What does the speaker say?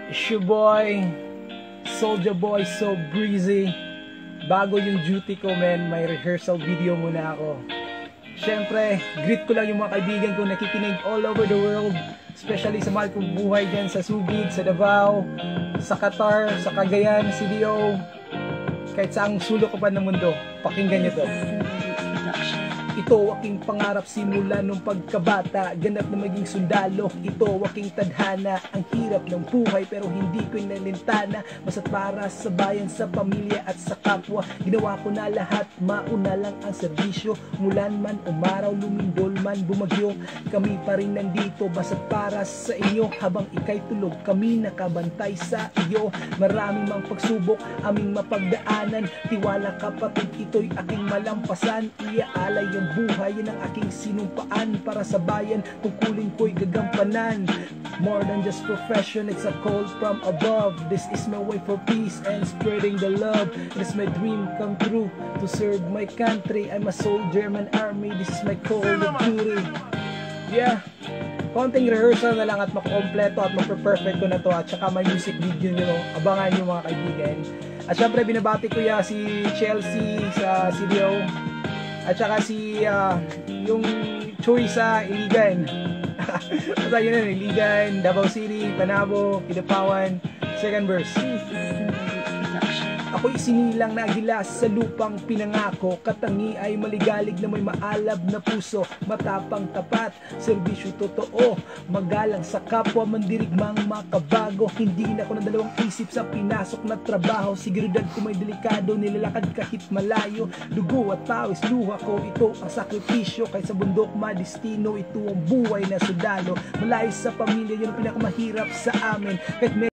It's your boy, Soldier Boy, so breezy. Bago yung duty ko, men, may rehearsal video muna ako. Siyempre, greet ko lang yung mga kaibigan ko nakikinig all over the world, especially sa mahal kong buhay dyan sa Sugid, sa Davao, sa Qatar, sa Cagayan, CDO, kahit saang sulok ko pa ng mundo. Pakinggan nyo to. Ito aking pangarap simula nung pagkabata, ganap na maging sundalo. Ito aking tadhana, ang hirap ng buhay pero hindi ko inalintana. Basta't para sa bayan, sa pamilya at sa kapwa, ginawa ko na lahat, mauna lang ang serbisyo. Mulan man, umaraw, lumindol man, bumagyo, kami pa rin nandito. Basta't para sa inyo, habang ika'y tulog, kami nakabantay sa iyo. Marami mang pagsubok, aming mapagdaanan, tiwala kapatid, ito'y aking malampasan. Iaalay yung buhay, yan ang aking sinumpaan para sa bayan, tungkulin ko'y gagampanan. More than just profession, it's a call from above. This is my way for peace and spreading the love. It is my dream come true to serve my country. I'm a soldier, man army, this is my call of duty. Yeah, konting rehearsal na lang at makukompleto at mape-perfect ko na to, at saka may music video nyo, abangan nyo mga kaibigan. At syempre binabati ko ya si Chelsea sa CDO, at saka si yung Choy sa Iligan. Basta yun na, Iligan, Davao City, Panabo, Kidapawan, second verse. Ako'y isinilang na agila sa lupang pinangako, katangi ay maligalig na may maalab na puso, matapang tapat, serbisyo totoo, magalang sa kapwa, mandirigmang makabago. Hindi na ako na dalawang isip sa pinasok na trabaho, seguridad ko may delikado, nilalakad kahit malayo. Dugo at pawis, luha ko, ito ang sakripisyo, kahit sa bundok madestino, ito ang buhay na sundalo. Malayo sa pamilya, yun ang pinakamahirap sa amin, kahit